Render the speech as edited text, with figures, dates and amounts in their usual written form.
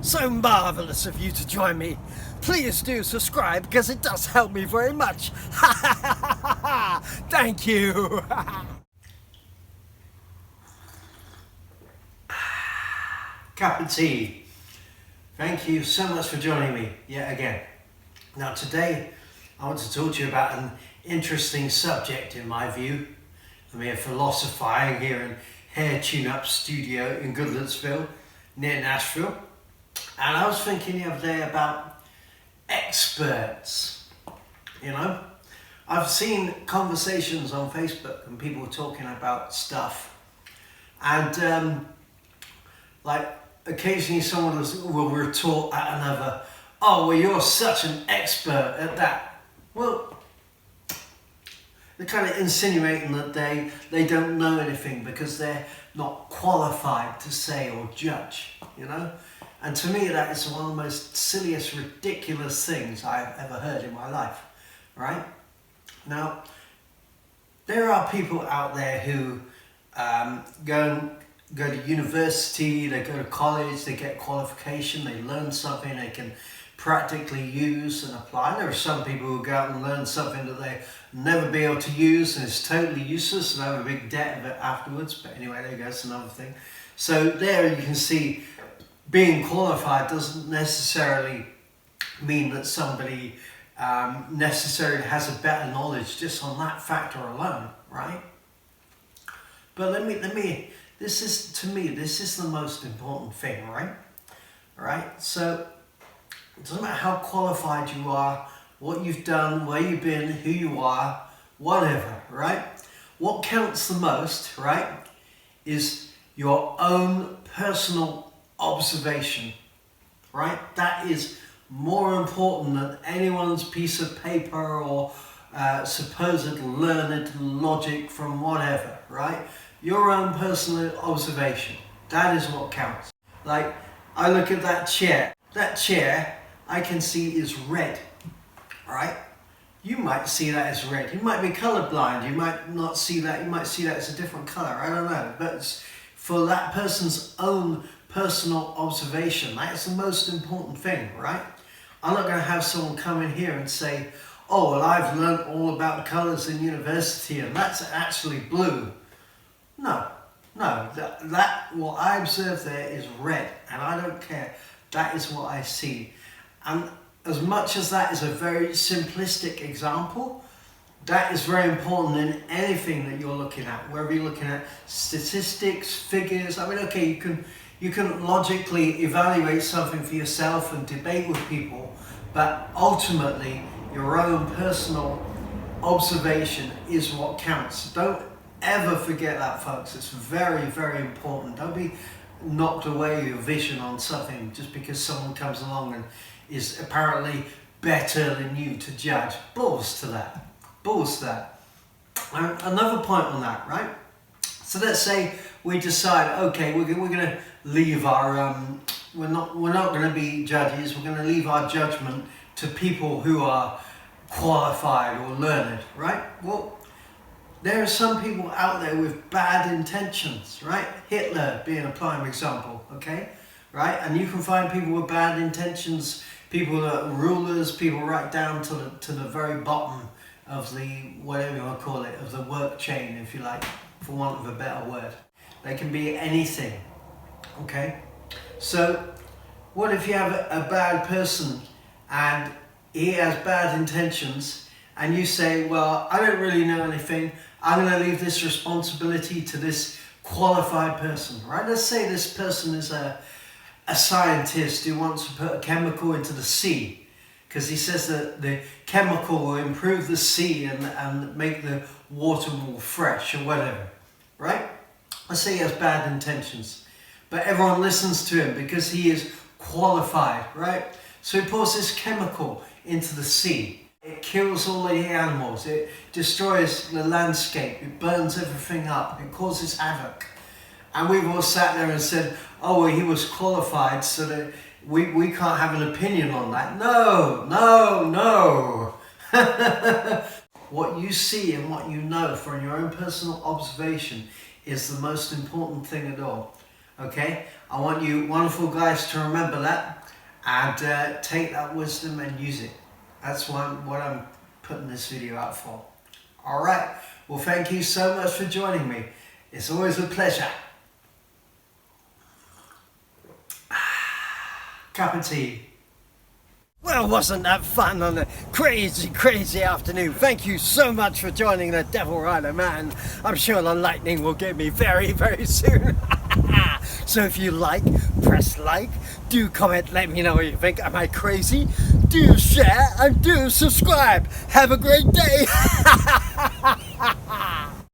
So marvellous of you to join me. Please do subscribe because it does help me very much. Thank you. Cup of tea. Thank you so much for joining me yet again. Now today I want to talk to you about an interesting subject in my view. I'm here philosophizing here in Hair Tune-Up Studio in Goodlettsville near Nashville. And I was thinking the other day about experts. You know, I've seen conversations on Facebook and people talking about stuff, and like occasionally someone will retort at another, "Oh, well, you're such an expert at that." Well, they're kind of insinuating that they don't know anything because they're not qualified to say or judge, you know? And to me, that is one of the most silliest, ridiculous things I've ever heard in my life, right? Now, there are people out there who go to university, they go to college, they get qualification, they learn something they can practically use and apply. There are some people who go out and learn something that they never be able to use and it's totally useless and have a big debt of it afterwards. But anyway, there goes another thing. So there you can see being qualified doesn't necessarily mean that somebody necessarily has a better knowledge just on that factor alone, right? But this is the most important thing, right? Right? So it doesn't matter how qualified you are, what you've done, where you've been, who you are, whatever, right? What counts the most, right, is your own personal observation, right? That is more important than anyone's piece of paper or supposed learned logic from whatever, right? Your own personal observation. That is what counts. Like, I look at that chair. That chair, I can see is red, right? You might see that as red. You might be colorblind. You might not see that. You might see that as a different color. I don't know. But it's for that person's own personal observation. That is the most important thing, right? I'm not going to have someone come in here and say, "Oh, well, I've learned all about colors in university and that's actually blue." No, that what I observe there is red and I don't care. That is what I see. And as much as that is a very simplistic example, that is very important in anything that you're looking at, whether you're looking at statistics, figures. I mean, okay, you can logically evaluate something for yourself and debate with people, but ultimately your own personal observation is what counts. Don't ever forget that, folks. It's very, very important. Don't be knocked away your vision on something just because someone comes along and is apparently better than you to judge. Balls to that. Balls to that. And another point on that, right? So let's say we decide, okay, we're going to leave our we're not going to be judges. We're going to leave our judgment to people who are qualified or learned, right? Well, there are some people out there with bad intentions, right? Hitler being a prime example, okay? Right? And you can find people with bad intentions, people that are rulers, people right down to the very bottom of the, whatever you want to call it, of the work chain, if you like, for want of a better word. They can be anything, okay? So what if you have a bad person and he has bad intentions and you say, well, I don't really know anything, I'm going to leave this responsibility to this qualified person, right? Let's say this person is a scientist who wants to put a chemical into the sea because he says that the chemical will improve the sea and make the water more fresh or whatever, right? Let's say he has bad intentions, but everyone listens to him because he is qualified, right? So he pours this chemical into the sea. It kills all the animals, it destroys the landscape, it burns everything up, it causes havoc. And we've all sat there and said, oh, well, he was qualified so that we can't have an opinion on that. No. What you see and what you know from your own personal observation is the most important thing at all. Okay, I want you wonderful guys to remember that and take that wisdom and use it. That's what I'm putting this video out for. All right, well, thank you so much for joining me. It's always a pleasure. Cup of tea. Well, wasn't that fun on a crazy afternoon? Thank you so much for joining the Devilriderman. I'm sure the lightning will get me very soon. So if you like, press like, do comment, let me know what you think. Am I crazy? Do share and do subscribe. Have a great day.